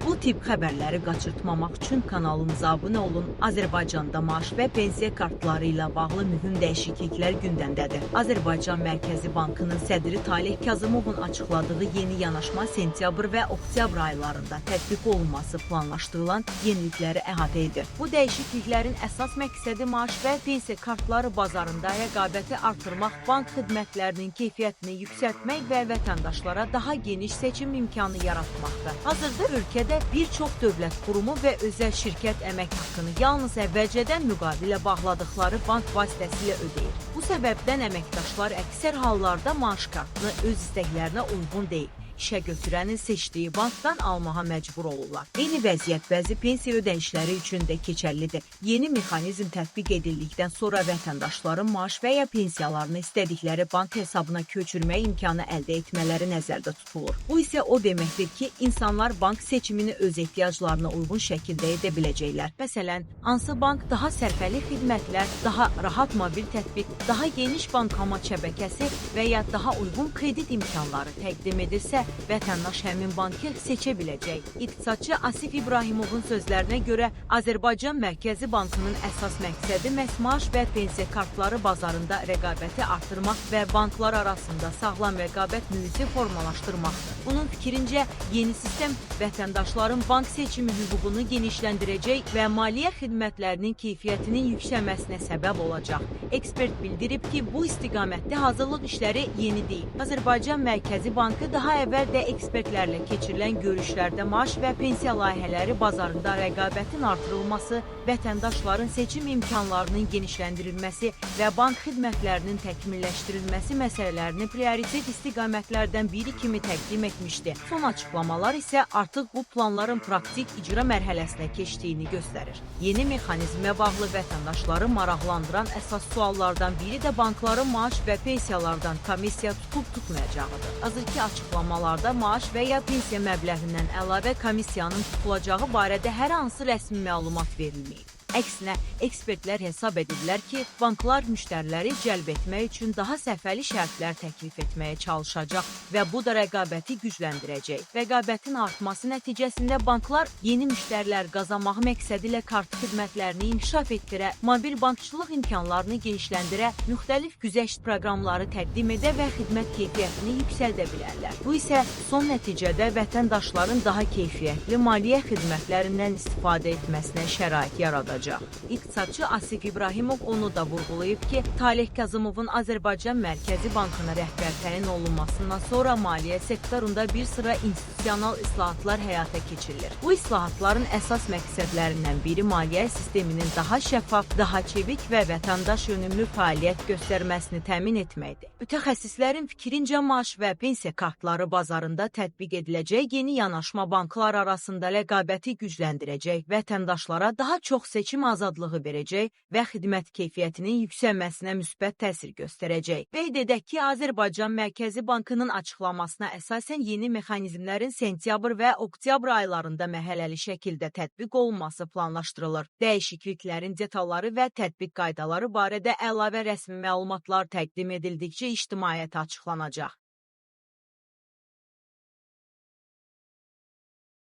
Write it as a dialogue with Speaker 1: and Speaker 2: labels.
Speaker 1: Bu tip xəbərləri qaçırtmamaq üçün kanalımıza abunə olun. Azərbaycanda maaş və pensiya kartları ilə bağlı mühüm dəyişikliklər gündəmdədir. Azərbaycan Mərkəzi Bankının sədri Taleh Kazımovun açıqladığı yeni yanaşma sentyabr və oktyabr aylarında tətbiq olunması planlaşdırılan yenilikləri əhatə edir. Bu dəyişikliklərin əsas məqsədi maaş və pensiya kartları bazarında rəqabəti artırmaq, bank xidmətlərinin keyfiyyətini yüksəltmək və vətəndaşlara daha geniş seçim imkanı yaratmaqdır. Hazırda ölkədə bir çox dövlət qurumu və özəl şirkət əmək haqqını yalnız əvvəlcədən müqavilə bağladıqları bank vasitəsilə ödəyir. Bu səbəbdən əməkdaşlar əksər hallarda maaş kartını öz istəklərinə uyğun deyil, işə götürənin seçdiyi bankdan almağa məcbur olurlar. Eyni vəziyyət bəzi pensiya ödənişləri üçün də keçərlidir. Yeni mexanizm tətbiq edildikdən sonra vətəndaşların maaş və ya pensiyalarını istədikləri bank hesabına köçürmək imkanı əldə etmələri nəzərdə tutulur. Bu isə o deməkdir ki, insanlar bank seçimini öz ehtiyaclarına uyğun şəkildə edə biləcəklər. Məsələn, hansı bank daha sərfəli xidmətlər, daha rahat mobil tətbiq, daha geniş bankomat şəbəkəsi və ya daha uyğun kredit imkanları təqdim edirsə, vətəndaş həmin bankı seçə biləcək. İqtisadçı Asif İbrahimovun sözlərinə görə Azərbaycan Mərkəzi Bankının əsas məqsədi məhz maaş və pensiya kartları bazarında rəqabəti artırmaq və banklar arasında sağlam rəqabət mühiti formalaşdırmaqdır. Bunun fikrincə, yeni sistem vətəndaşların bank seçimi hüququnu genişləndirəcək və maliyyə xidmətlərinin keyfiyyətinin yüksəlməsinə səbəb olacaq. Ekspert bildirib ki, bu istiqamətdə hazırlıq işləri yeni deyil. Azərbaycan Mərkəzi Bankı daha əvvəl də ekspertlərlə keçirilən görüşlərdə maaş və pensiya layihələri bazarında rəqabətin artırılması, vətəndaşların seçim imkanlarının genişləndirilməsi və bank xidmətlərinin təkmilləşdirilməsi məsələlərini prioritet istiqamətlərdən biri kimi təqdim etmişdi. Son açıqlamalar isə artıq bu planların praktik icra mərhələsinə keçdiyini göstərir. Yeni mexanizmə bağlı vətəndaşları maraqlandıran əsas suallardan biri də bankların maaş və pensiyalardan komissiya tutub-tutmayacağıdır. Hazırki açıqlamalarda maaş və ya pensiya məbləğindən əlavə komissiyanın tutulacağı barədə hər hansı rəsmi məlumat verilməyib. Əksinə, ekspertlər hesab edirlər ki, banklar müştəriləri cəlb etmək üçün daha səfəli şərtlər təklif etməyə çalışacaq və bu da rəqabəti gücləndirəcək. Rəqabətin artması nəticəsində banklar yeni müştərilər qazanmaq məqsədi ilə kart xidmətlərini inkişaf etdirə, mobil bankçılıq imkanlarını genişləndirə, müxtəlif güzəşt proqramları təqdim edə və xidmət keyfiyyətini yüksəldə bilərlər. Bu isə son nəticədə vətəndaşların daha keyfiyyətli maliyyə xidmətlərindən istifadə etməsinə şərait yaradacaq. İqtisadçı Asif İbrahimov onu da vurğulayıb ki, Taleh Kazımovun Azərbaycan Mərkəzi Bankına rəhbər təyin olunmasından sonra maliyyə sektorunda bir sıra institusional islahatlar həyata keçirilir. Bu islahatların əsas məqsədlərindən biri maliyyə sisteminin daha şəffaf, daha çevik və vətəndaş yönümlü fəaliyyət göstərməsini təmin etməkdir. Mütəxəssislərin fikrincə maaş və pensiya kartları bazarında tətbiq ediləcək yeni yanaşma banklar arasında rəqabəti gücləndirəcək, vətəndaşlara daha çox seçim azadlığı verəcək və xidmət keyfiyyətinin yüksəlməsinə müsbət təsir göstərəcək. Qeyd edək ki, Azərbaycan Mərkəzi Bankının açıqlamasına əsasən yeni mexanizmlərin sentyabr və oktyabr aylarında mərhələli şəkildə tətbiq olunması planlaşdırılır. Dəyişikliklərin detalları və tətbiq qaydaları barədə əlavə rəsmi məlumatlar təqdim edildikcə ictimaiyyətə açıqlanacaq.